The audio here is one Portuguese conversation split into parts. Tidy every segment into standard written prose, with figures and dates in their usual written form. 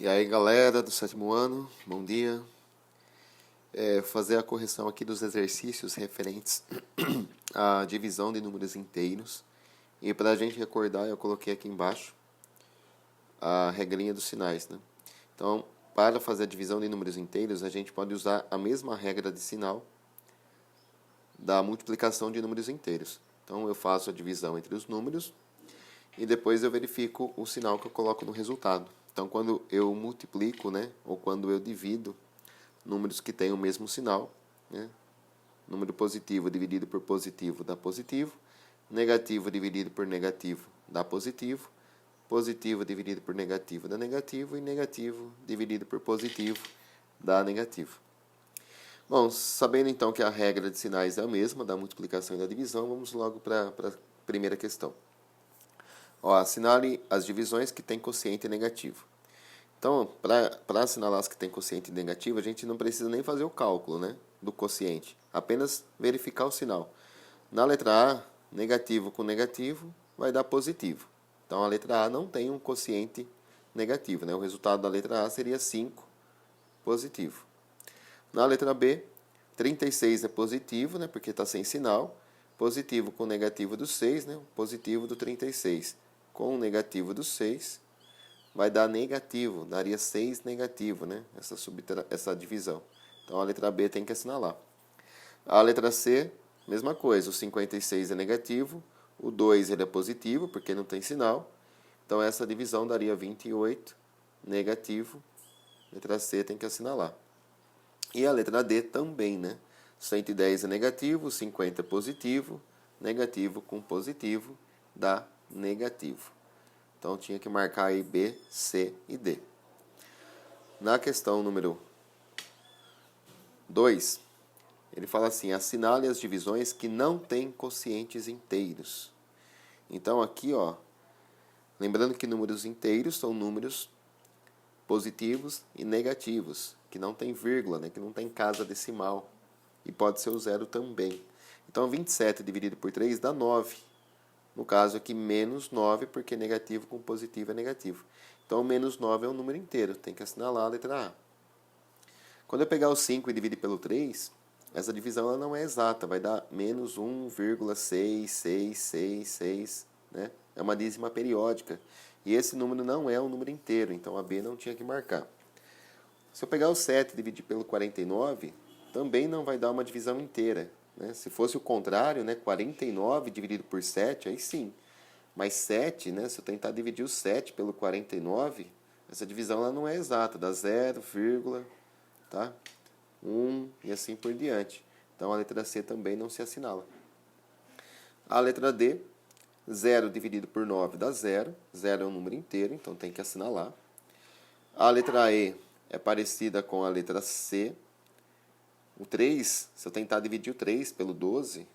E aí, galera do sétimo ano, bom dia. Fazer a correção aqui dos exercícios referentes à divisão de números inteiros. E para a gente recordar, eu coloquei aqui embaixo a regrinha dos sinais, né? Então, para fazer a divisão de números inteiros, a gente pode usar a mesma regra de sinal da multiplicação de números inteiros. Então, eu faço a divisão entre os números e depois eu verifico o sinal que eu coloco no resultado. Então, quando eu multiplico, né, ou quando eu divido números que têm o mesmo sinal, né, número positivo dividido por positivo dá positivo, negativo dividido por negativo dá positivo, positivo dividido por negativo dá negativo e negativo dividido por positivo dá negativo. Bom, sabendo então que a regra de sinais é a mesma da multiplicação e da divisão, vamos logo para a primeira questão. Assinale as divisões que têm quociente negativo. Então, para assinalar as que têm quociente negativo, a gente não precisa nem fazer o cálculo, né, do quociente. Apenas verificar o sinal. Na letra A, negativo com negativo vai dar positivo. Então, a letra A não tem um quociente negativo, né? O resultado da letra A seria 5 positivo. Na letra B, 36 é positivo, né, porque está sem sinal. Positivo com negativo do 6, né, positivo do 36. Com o negativo do 6, vai dar negativo, daria 6 negativo, né, essa divisão. Então, a letra B tem que assinalar. A letra C, mesma coisa, o 56 é negativo, o 2 ele é positivo, porque não tem sinal. Então, essa divisão daria 28 negativo. Letra C tem que assinalar. E a letra D também, né? 110 é negativo, 50 é positivo, negativo com positivo dá negativo. Então, tinha que marcar aí B, C e D. Na questão número 2, ele fala assim, assinale as divisões que não têm quocientes inteiros. Então, aqui, lembrando que números inteiros são números positivos e negativos, que não tem vírgula, né, que não tem casa decimal. E pode ser o zero também. Então, 27 dividido por 3 dá 9. No caso aqui, menos 9, porque negativo com positivo é negativo. Então, menos 9 é um número inteiro. Tem que assinalar a letra A. Quando eu pegar o 5 e dividir pelo 3, essa divisão ela não é exata. Vai dar menos 1,6666, né? É uma dízima periódica. E esse número não é um número inteiro. Então, a B não tinha que marcar. Se eu pegar o 7 e dividir pelo 49, também não vai dar uma divisão inteira. Né? Se fosse o contrário, né, 49 dividido por 7, aí sim. Mas 7, né, se eu tentar dividir o 7 pelo 49, essa divisão ela não é exata, dá 0, tá? 1 e assim por diante. Então a letra C também não se assinala. A letra D, 0 dividido por 9 dá 0. 0 é um número inteiro, então tem que assinalar. A letra E é parecida com a letra C. O 3, se eu tentar dividir o 3 pelo 12,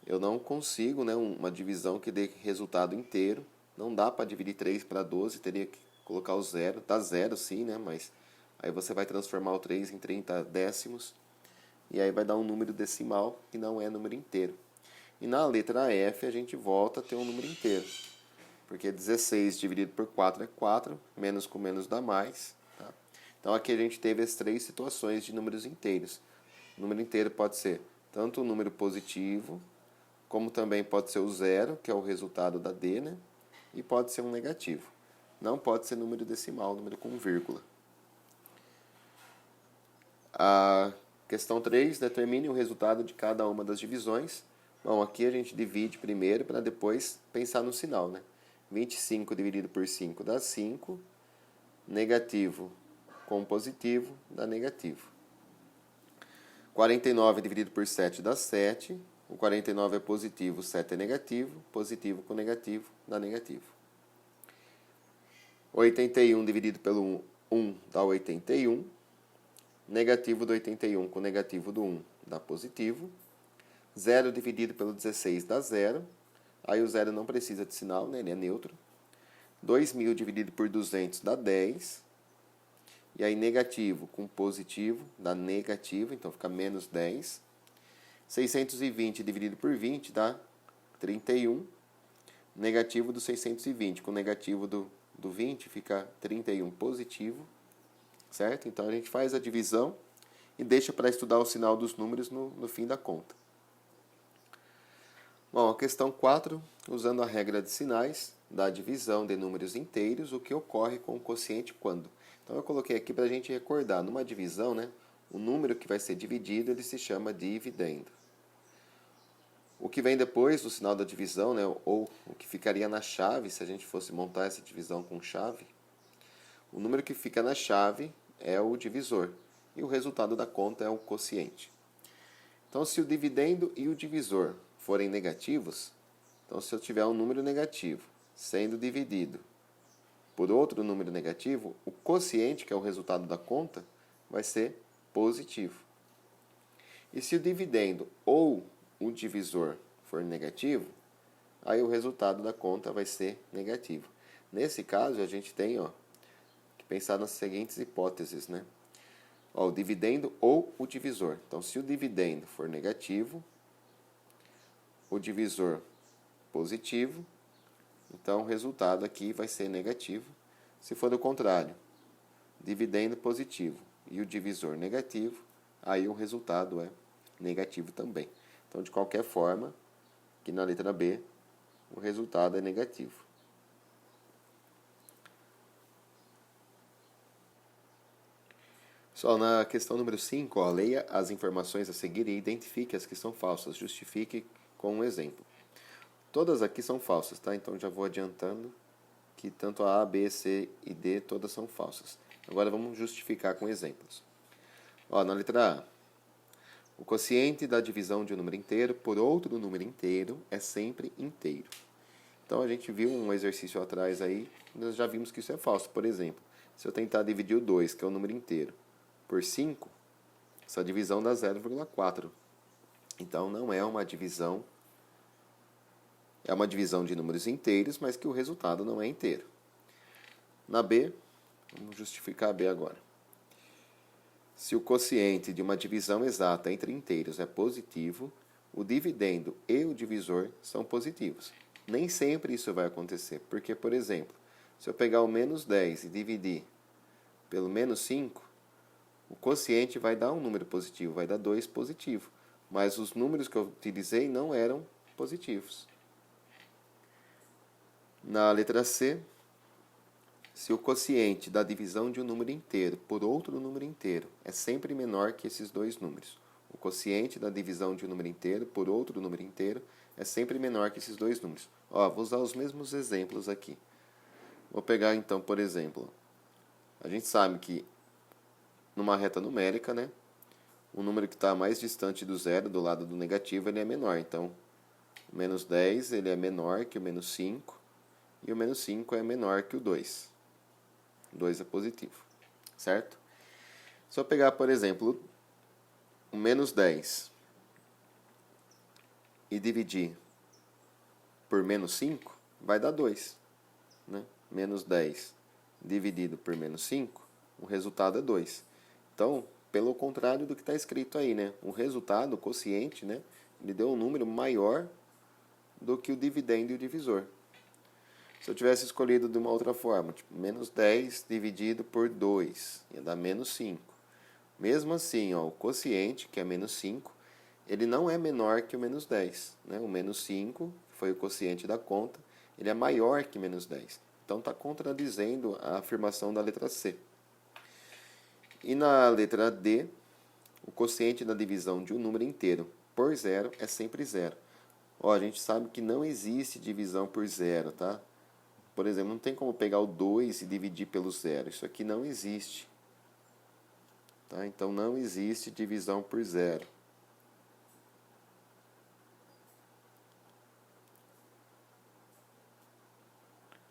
eu não consigo, né, uma divisão que dê resultado inteiro. Não dá para dividir 3 para 12, teria que colocar o 0. Dá 0 sim, né, mas aí você vai transformar o 3 em 30 décimos. E aí vai dar um número decimal que não é número inteiro. E na letra F a gente volta a ter um número inteiro. Porque 16 dividido por 4 é 4, menos com menos dá mais. Tá? Então aqui a gente teve as 3 situações de números inteiros. O número inteiro pode ser tanto um número positivo, como também pode ser o 0, que é o resultado da D, né? E pode ser um negativo. Não pode ser número decimal, número com vírgula. A questão 3, determine o resultado de cada uma das divisões. Bom, aqui a gente divide primeiro para depois pensar no sinal, né? 25 dividido por 5 dá 5. Negativo com positivo dá negativo. 49 dividido por 7 dá 7. O 49 é positivo, o 7 é negativo. Positivo com negativo dá negativo. 81 dividido pelo 1 dá 81. Negativo do 81 com negativo do 1 dá positivo. 0 dividido pelo 16 dá 0. Aí o 0 não precisa de sinal, né? Ele é neutro. 2.000 dividido por 200 dá 10. E aí negativo com positivo dá negativo, então fica menos 10. 620 dividido por 20 dá 31. Negativo do 620 com negativo do do 20 fica 31 positivo, certo? Então a gente faz a divisão e deixa para estudar o sinal dos números no fim da conta. Bom, a questão 4, usando a regra de sinais da divisão de números inteiros, o que ocorre com o quociente quando? Então eu coloquei aqui para a gente recordar, numa divisão, né, o número que vai ser dividido ele se chama dividendo. O que vem depois do sinal da divisão, né, ou o que ficaria na chave, se a gente fosse montar essa divisão com chave, o número que fica na chave é o divisor e o resultado da conta é o quociente. Então, se o dividendo e o divisor forem negativos, então se eu tiver um número negativo sendo dividido por outro número negativo, o quociente, que é o resultado da conta, vai ser positivo. E se o dividendo ou o divisor for negativo, aí o resultado da conta vai ser negativo. Nesse caso, a gente tem que pensar nas seguintes hipóteses, né? O dividendo ou o divisor. Então, se o dividendo for negativo, o divisor positivo, então o resultado aqui vai ser negativo. Se for o contrário, dividendo positivo e o divisor negativo, aí o resultado é negativo também. Então, de qualquer forma, aqui na letra B, o resultado é negativo. Só na questão número 5, leia as informações a seguir e identifique as que são falsas. Justifique com um exemplo. Todas aqui são falsas, tá? Então já vou adiantando que tanto a A, B, C e D todas são falsas. Agora vamos justificar com exemplos. Na letra A, o quociente da divisão de um número inteiro por outro número inteiro é sempre inteiro. Então a gente viu um exercício atrás aí, nós já vimos que isso é falso. Por exemplo, se eu tentar dividir o 2, que é um número inteiro, por 5, essa divisão dá 0,4. Então não é uma divisão, é uma divisão de números inteiros, mas que o resultado não é inteiro. Na B, vamos justificar a B agora. Se o quociente de uma divisão exata entre inteiros é positivo, o dividendo e o divisor são positivos. Nem sempre isso vai acontecer, porque, por exemplo, se eu pegar o menos 10 e dividir pelo menos 5, o quociente vai dar um número positivo, vai dar 2 positivo. Mas os números que eu utilizei não eram positivos. Na letra C, se o quociente da divisão de um número inteiro por outro número inteiro é sempre menor que esses dois números. O quociente da divisão de um número inteiro por outro número inteiro é sempre menor que esses dois números. Vou usar os mesmos exemplos aqui. Vou pegar então, por exemplo, a gente sabe que numa reta numérica, né, o número que está mais distante do zero, do lado do negativo, ele é menor. Então, o menos 10 ele é menor que o menos 5, e o menos 5 é menor que o 2. O 2 é positivo, certo? Se eu pegar, por exemplo, o menos 10 e dividir por menos 5, vai dar 2. Né? Menos 10 dividido por menos 5, o resultado é 2. Então, pelo contrário do que está escrito aí, né? O resultado, o quociente, né? Ele deu um número maior do que o dividendo e o divisor. Se eu tivesse escolhido de uma outra forma, tipo, menos 10 dividido por 2, ia dar menos 5. Mesmo assim, o quociente, que é menos 5, ele não é menor que o menos 10. Né? O menos 5, que foi o quociente da conta, ele é maior que menos 10. Então, está contradizendo a afirmação da letra C. E na letra D, o quociente da divisão de um número inteiro por zero é sempre zero. A gente sabe que não existe divisão por zero, tá? Por exemplo, não tem como pegar o 2 e dividir pelo zero. Isso aqui não existe. Tá? Então, não existe divisão por zero.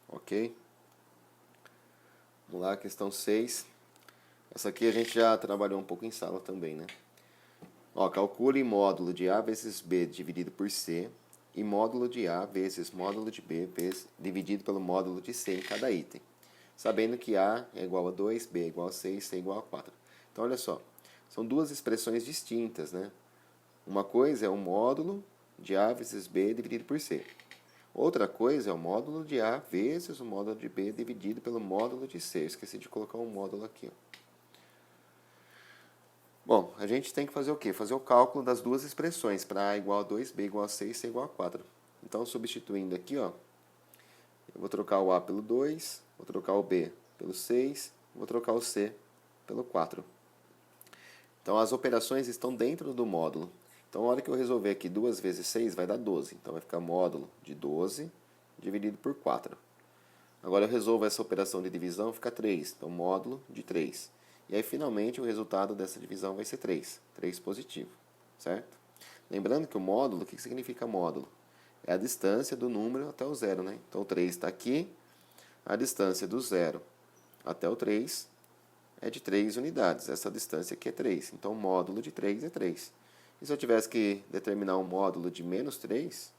Ok? Vamos lá, questão 6. Essa aqui a gente já trabalhou um pouco em sala também, né? Calcule módulo de A vezes B dividido por C e módulo de A vezes módulo de B dividido pelo módulo de C em cada item, sabendo que A é igual a 2, B é igual a 6, C é igual a 4. Então, olha só, são duas expressões distintas, né? Uma coisa é o módulo de A vezes B dividido por C. Outra coisa é o módulo de A vezes o módulo de B dividido pelo módulo de C. Eu esqueci de colocar um módulo aqui. Bom, a gente tem que fazer o quê? Fazer o cálculo das duas expressões, para A igual a 2, B igual a 6, C igual a 4. Então, substituindo aqui, ó, eu vou trocar o A pelo 2, vou trocar o B pelo 6, vou trocar o C pelo 4. Então, as operações estão dentro do módulo. Então, a hora que eu resolver aqui 2 vezes 6, vai dar 12. Então, vai ficar módulo de 12 dividido por 4. Agora, eu resolvo essa operação de divisão, fica 3. Então, módulo de 3. E aí, finalmente, o resultado dessa divisão vai ser 3. 3 positivo, certo? Lembrando que o módulo, o que significa módulo? É a distância do número até o zero, né? Então, o 3 está aqui. A distância do 0 até o 3 é de 3 unidades. Essa distância aqui é 3. Então, o módulo de 3 é 3. E se eu tivesse que determinar um módulo de menos 3,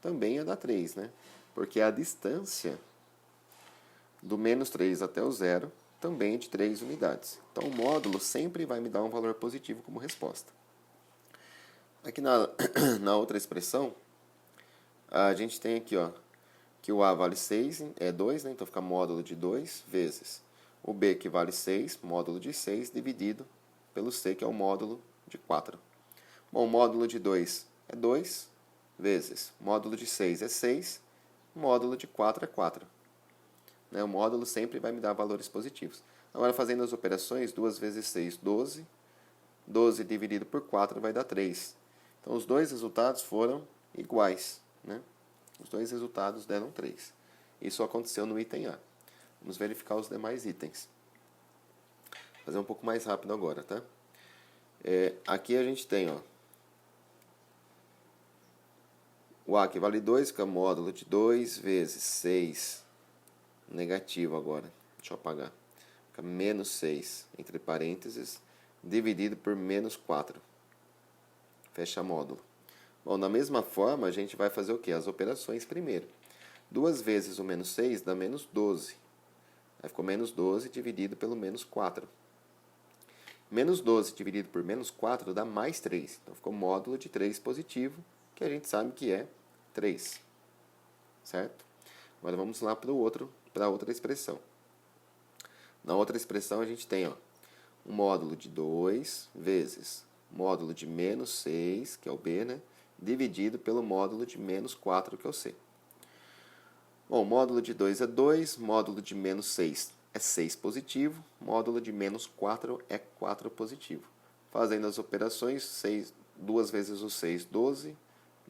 também ia dar 3, né? Porque a distância do menos 3 até o zero também é de 3 unidades. Então, o módulo sempre vai me dar um valor positivo como resposta. Aqui na outra expressão, a gente tem aqui, ó, que o A vale 6, é 2, né? Então fica módulo de 2 vezes o B, que vale 6, módulo de 6, dividido pelo C, que é o módulo de 4. Bom, o módulo de 2 é 2, vezes módulo de 6 é 6, módulo de 4 é 4. O módulo sempre vai me dar valores positivos. Agora, fazendo as operações, 2 vezes 6, 12. 12 dividido por 4 vai dar 3. Então, os dois resultados foram iguais, né? Os dois resultados deram 3. Isso aconteceu no item A. Vamos verificar os demais itens. Vou fazer um pouco mais rápido agora, tá? Aqui a gente tem, ó, o A que vale 2, fica módulo de 2 vezes 6, negativo agora, deixa eu apagar, fica menos 6, entre parênteses, dividido por menos 4, fecha módulo. Bom, da mesma forma, a gente vai fazer o quê? As operações primeiro. 2 vezes o menos 6 dá menos 12. Aí ficou menos 12 dividido pelo menos 4. Menos 12 dividido por menos 4 dá mais 3. Então, ficou módulo de 3 positivo, que a gente sabe que é 3. Certo? Agora, vamos lá para a outra expressão. Na outra expressão, a gente tem, ó, um módulo de 2 vezes módulo de menos 6, que é o B, né? Dividido pelo módulo de menos 4, que é o C. Bom, módulo de 2 é 2, módulo de menos 6 é 6 positivo, módulo de menos 4 é 4 positivo. Fazendo as operações, 2 vezes o 6, 12.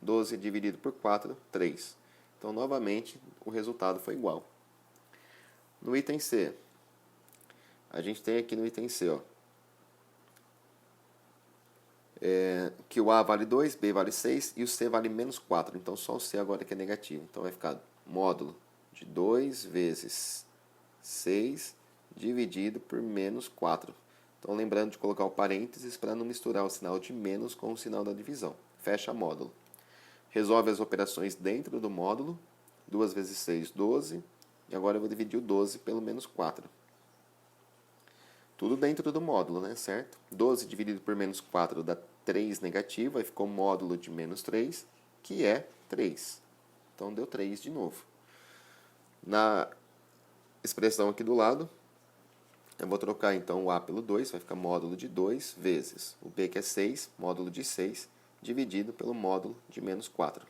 12 dividido por 4, 3. Então, novamente, o resultado foi igual. No item C, a gente tem aqui no item C, ó, que o A vale 2, B vale 6 e o C vale menos 4. Então, só o C agora que é negativo. Então, vai ficar módulo de 2 vezes 6 dividido por menos 4. Então, lembrando de colocar o parênteses para não misturar o sinal de menos com o sinal da divisão. Fecha módulo. Resolve as operações dentro do módulo. 2 vezes 6, 12. E agora eu vou dividir o 12 pelo menos 4. Tudo dentro do módulo, né? Certo? 12 dividido por menos 4 dá 3 negativo. Aí ficou módulo de menos 3, que é 3. Então, deu 3 de novo. Na expressão aqui do lado, eu vou trocar então o A pelo 2. Vai ficar módulo de 2 vezes o B, que é 6, módulo de 6, dividido pelo módulo de menos 4.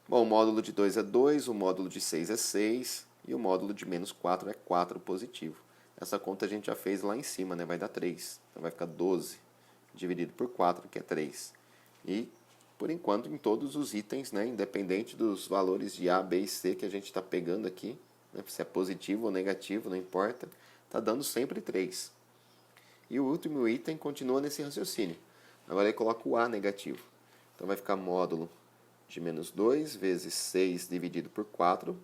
Bom, o módulo de 2 é 2, o módulo de 6 é 6 e o módulo de menos 4 é 4 positivo. Essa conta a gente já fez lá em cima, né? Vai dar 3. Então vai ficar 12 dividido por 4, que é 3. E, por enquanto, em todos os itens, né? Independente dos valores de A, B e C que a gente está pegando aqui, né? Se é positivo ou negativo, não importa, está dando sempre 3. E o último item continua nesse raciocínio. Agora eu coloco o A negativo. Então vai ficar módulo de menos 2 vezes 6 dividido por 4.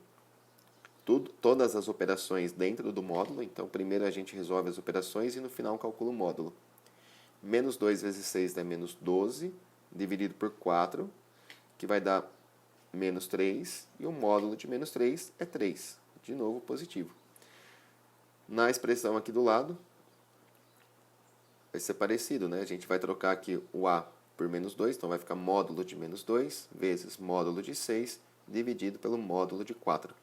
Todas as operações dentro do módulo. Então primeiro a gente resolve as operações e no final calcula o módulo. Menos 2 vezes 6 dá menos 12, dividido por 4, que vai dar menos 3. E o módulo de menos 3 é 3. De novo, positivo. Na expressão aqui do lado, vai ser parecido, né? A gente vai trocar aqui o A por menos 2, então vai ficar módulo de menos 2 vezes módulo de 6 dividido pelo módulo de 4.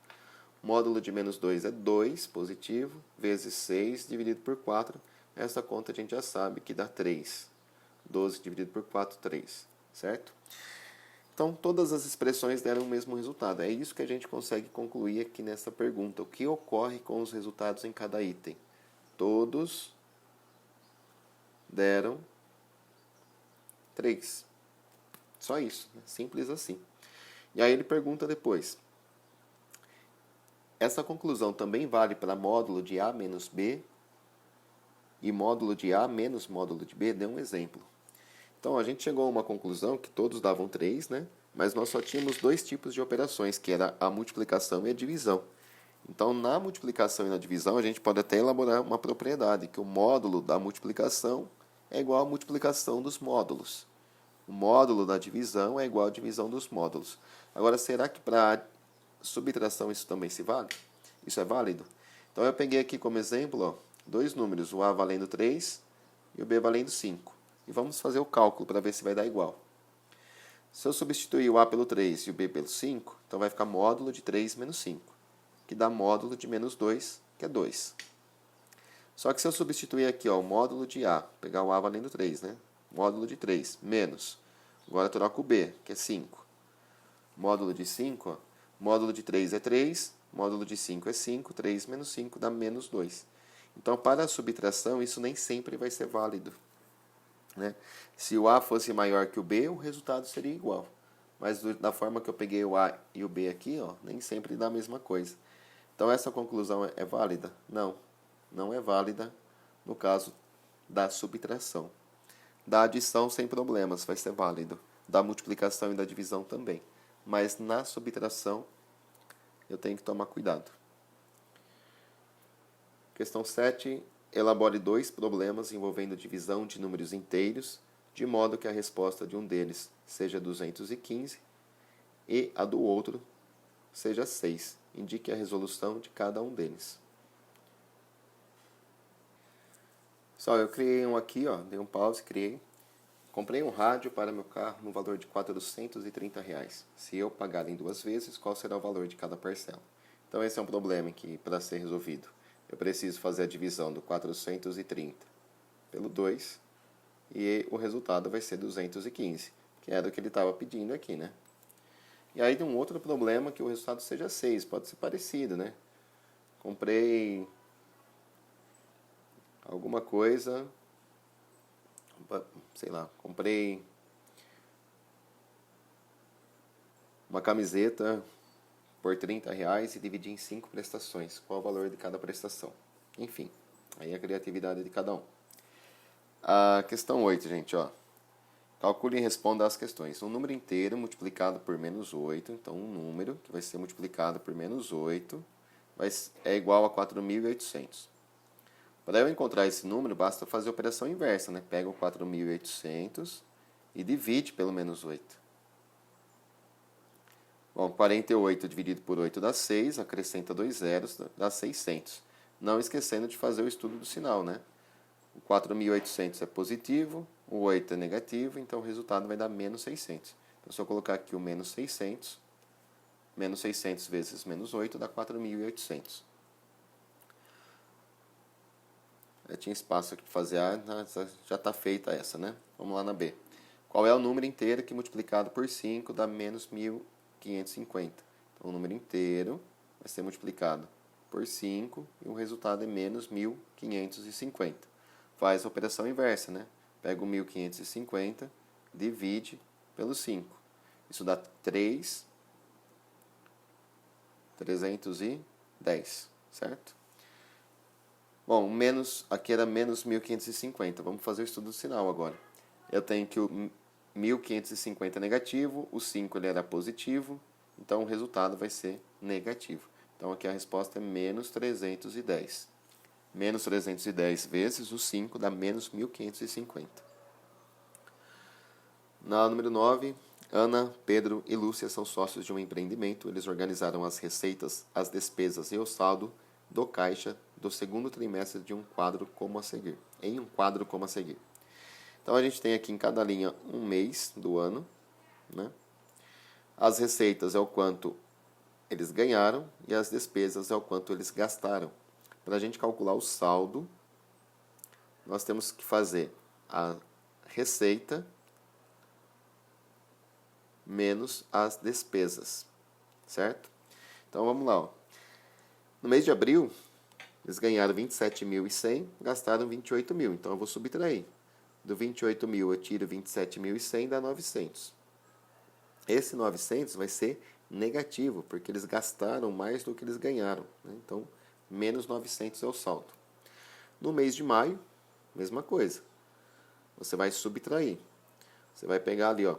Módulo de menos 2 é 2, positivo, vezes 6 dividido por 4. Essa conta a gente já sabe que dá 3. 12 dividido por 4, 3, certo? Então, todas as expressões deram o mesmo resultado. É isso que a gente consegue concluir aqui nessa pergunta. O que ocorre com os resultados em cada item? Todos deram 3. Só isso, né? Simples assim. E aí ele pergunta depois. Essa conclusão também vale para módulo de A menos B e módulo de A menos módulo de B? Dê um exemplo. Então, a gente chegou a uma conclusão que todos davam 3, né? Mas nós só tínhamos dois tipos de operações, que era a multiplicação e a divisão. Então, na multiplicação e na divisão, a gente pode até elaborar uma propriedade, que o módulo da multiplicação é igual à multiplicação dos módulos. O módulo da divisão é igual à divisão dos módulos. Agora, será que para subtração isso também se vale? Isso é válido? Então, eu peguei aqui como exemplo, ó, dois números, o A valendo 3 e o B valendo 5. E vamos fazer o cálculo para ver se vai dar igual. Se eu substituir o A pelo 3 e o B pelo 5, então vai ficar módulo de 3 menos 5, que dá módulo de menos 2, que é 2. Só que se eu substituir aqui ó, o módulo de A, pegar o A valendo 3, né? Módulo de 3, menos. Agora eu troco o B, que é 5. Módulo de 5, ó, módulo de 3 é 3, módulo de 5 é 5, 3 menos 5 dá menos 2. Então, para a subtração, isso nem sempre vai ser válido. Né? Se o A fosse maior que o B, o resultado seria igual. Mas da forma que eu peguei o A e o B aqui, ó, nem sempre dá a mesma coisa. Então essa conclusão é válida? Não, não é válida no caso da subtração. Da adição sem problemas vai ser válido. Da multiplicação e da divisão também. Mas na subtração eu tenho que tomar cuidado. Questão 7. Elabore dois problemas envolvendo divisão de números inteiros, de modo que a resposta de um deles seja 215 e a do outro seja 6. Indique a resolução de cada um deles. Só, eu criei um aqui, ó, dei um pause, criei. Comprei um rádio para meu carro no valor de R$430. Se eu pagar em 2 vezes, qual será o valor de cada parcela? Então esse é um problema que, para ser resolvido, eu preciso fazer a divisão do 430 pelo 2 e o resultado vai ser 215, que era o que ele estava pedindo aqui, né? E aí tem um outro problema que o resultado seja 6, pode ser parecido, né? Comprei alguma coisa, sei lá, comprei uma camiseta por R$30 e dividi em 5 prestações. Qual o valor de cada prestação? Enfim, aí a criatividade de cada um. A questão 8, gente, ó. Calcule e responda às questões. Um número inteiro multiplicado por menos 8. Então, um número que vai ser multiplicado por menos 8 é igual a 4.800. Para eu encontrar esse número, basta fazer a operação inversa, né? Pega o 4.800 e divide pelo menos 8. Bom, 48 dividido por 8 dá 6, acrescenta 2 zeros, dá 600. Não esquecendo de fazer o estudo do sinal, né? O 4.800 é positivo, o 8 é negativo, então o resultado vai dar menos 600. Então, se eu colocar aqui o menos 600 vezes menos 8 dá 4.800. Eu tinha espaço aqui para fazer A, já está feita essa, né? Vamos lá na B. Qual é o número inteiro que multiplicado por 5 dá menos 1.550? Então, o número inteiro vai ser multiplicado por 5 e o resultado é menos 1.550. Faz a operação inversa, né? Pega o 1.550, divide pelo 5. Isso dá 310, certo? Bom, aqui era menos 1.550. Vamos fazer o estudo do sinal agora. Eu tenho que o 1.550 é negativo, o 5 ele era positivo, então o resultado vai ser negativo. Então aqui a resposta é menos 310. Menos 310 vezes o 5 dá menos 1.550. Na número 9, Ana, Pedro e Lúcia são sócios de um empreendimento. Eles organizaram as receitas, as despesas e o saldo do caixa do segundo trimestre de um quadro como a seguir. Em um quadro como a seguir. Então a gente tem aqui em cada linha um mês do ano, né? As receitas é o quanto eles ganharam e as despesas é o quanto eles gastaram. Para a gente calcular o saldo, nós temos que fazer a receita menos as despesas, certo? Então vamos lá. Ó. No mês de abril, eles ganharam 27.100, gastaram 28.000. Então eu vou subtrair. Do 28.000 eu tiro 27.100, dá 900. Esse 900 vai ser negativo, porque eles gastaram mais do que eles ganharam. Né? Então, menos 900 é o saldo. No mês de maio, mesma coisa. Você vai subtrair. Você vai pegar ali, ó,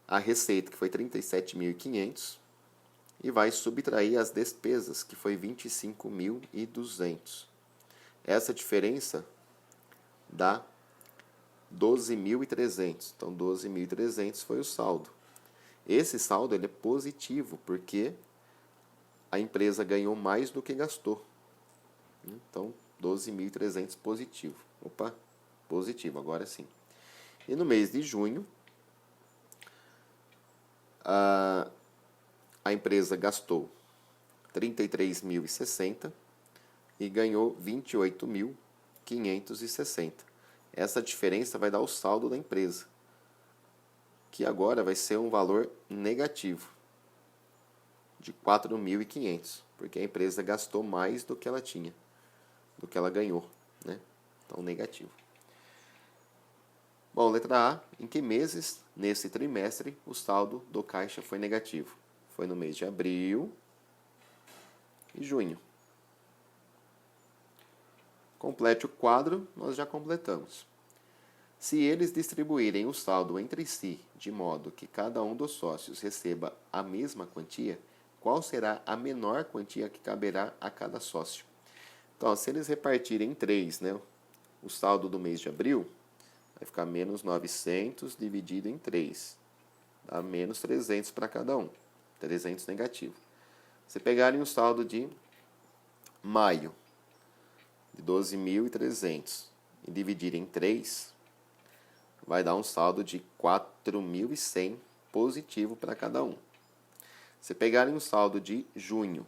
a receita, que foi 37.500, e vai subtrair as despesas, que foi 25.200. Essa diferença dá 12.300. Então, 12.300 foi o saldo. Esse saldo ele é positivo, porque a empresa ganhou mais do que gastou. Então, 12.300 positivo. Opa, positivo, agora sim. E no mês de junho, a empresa gastou 33.060 e ganhou 28.560. Essa diferença vai dar o saldo da empresa, que agora vai ser um valor negativo de 4.500, porque a empresa gastou mais do que ela tinha, do que ela ganhou, né? Então, negativo. Bom, letra A, em que meses, nesse trimestre, o saldo do caixa foi negativo? Foi no mês de abril e junho. Complete o quadro, nós já completamos. Se eles distribuírem o saldo entre si, de modo que cada um dos sócios receba a mesma quantia, qual será a menor quantia que caberá a cada sócio? Então, se eles repartirem em 3, né, o saldo do mês de abril, vai ficar menos 900 dividido em 3. Dá menos 300 para cada um. 300 negativo. Se pegarem o saldo de maio, de 12.300, e dividirem em 3, vai dar um saldo de 4.100 positivo para cada um. Se pegarem o saldo de junho,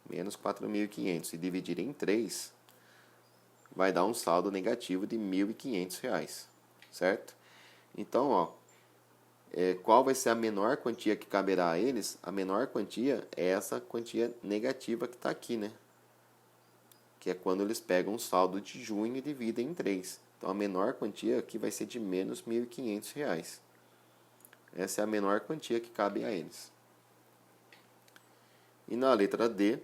menos 4.500, e dividirem em 3, vai dar um saldo negativo de R$ 1.500, certo? Então, ó, qual vai ser a menor quantia que caberá a eles? A menor quantia é essa quantia negativa que está aqui, né? Que é quando eles pegam o saldo de junho e dividem em 3. Então, a menor quantia aqui vai ser de menos R$ 1.500. Essa é a menor quantia que cabe a eles. E na letra D,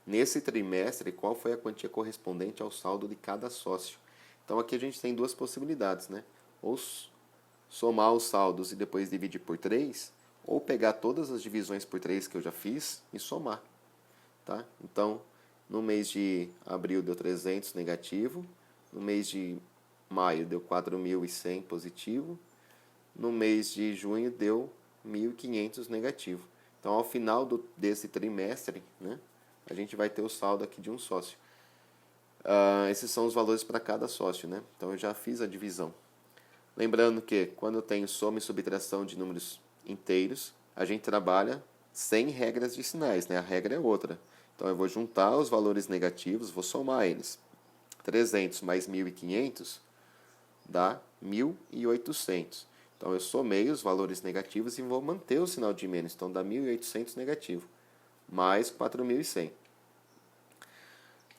nesse trimestre, qual foi a quantia correspondente ao saldo de cada sócio? Então, aqui a gente tem duas possibilidades, né? Ou somar os saldos e depois dividir por 3, ou pegar todas as divisões por 3 que eu já fiz e somar. Tá? Então, no mês de abril deu 300 negativo, no mês de maio deu 4.100 positivo, no mês de junho deu 1.500 negativo. Então, ao final desse trimestre, né, a gente vai ter o saldo aqui de um sócio. Esses são os valores para cada sócio, né? Então, eu já fiz a divisão. Lembrando que, quando eu tenho soma e subtração de números inteiros, a gente trabalha sem regras de sinais, né? A regra é outra. Então, eu vou juntar os valores negativos, vou somar eles. 300 mais 1.500 dá 1.800. Então, eu somei os valores negativos e vou manter o sinal de menos. Então, dá 1.800 negativo, mais 4.100.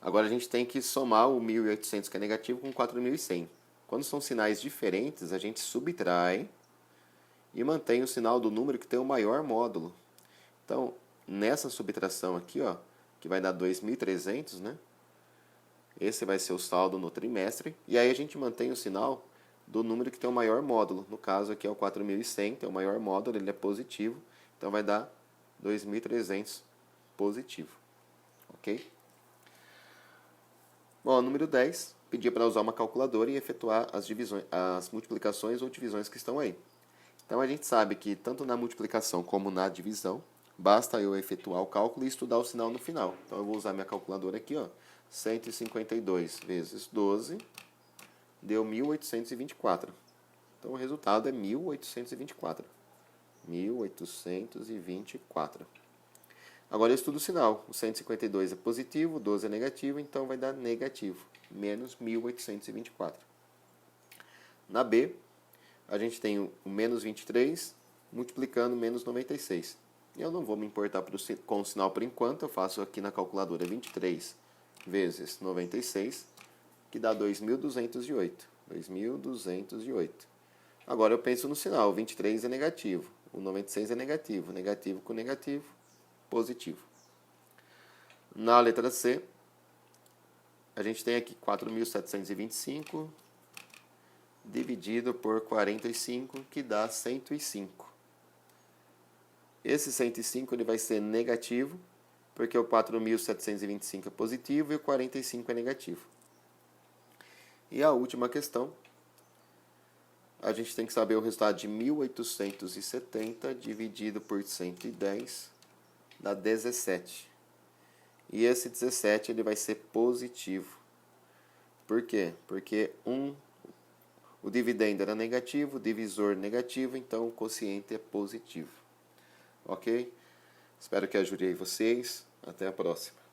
Agora, a gente tem que somar o 1.800, que é negativo, com 4.100. Quando são sinais diferentes, a gente subtrai e mantém o sinal do número que tem o maior módulo. Então, nessa subtração aqui, ó, que vai dar 2.300, né? Esse vai ser o saldo no trimestre. E aí a gente mantém o sinal do número que tem o maior módulo. No caso aqui é o 4.100, tem o maior módulo, ele é positivo. Então vai dar 2.300 positivo. Ok? Bom, número 10, pedir para usar uma calculadora e efetuar as multiplicações ou divisões que estão aí. Então a gente sabe que tanto na multiplicação como na divisão, basta eu efetuar o cálculo e estudar o sinal no final. Então eu vou usar minha calculadora aqui, ó. 152 vezes 12 deu 1.824. Então o resultado é 1.824. 1824. Agora eu estudo o sinal. O 152 é positivo, o 12 é negativo, então vai dar negativo. Menos 1824. Na B, a gente tem o menos 23 multiplicando menos 96. Eu não vou me importar com o sinal por enquanto, eu faço aqui na calculadora 23 vezes 96, que dá 2.208. 2.208. Agora eu penso no sinal, o 23 é negativo, o 96 é negativo, negativo com negativo, positivo. Na letra C, a gente tem aqui 4.725 dividido por 45, que dá 105. Esse 105 ele vai ser negativo, porque o 4.725 é positivo e o 45 é negativo. E a última questão, a gente tem que saber o resultado de 1.870 dividido por 110, dá 17. E esse 17 ele vai ser positivo. Por quê? Porque o dividendo era negativo, o divisor negativo, então o quociente é positivo. Ok? Espero que ajude aí vocês. Até a próxima.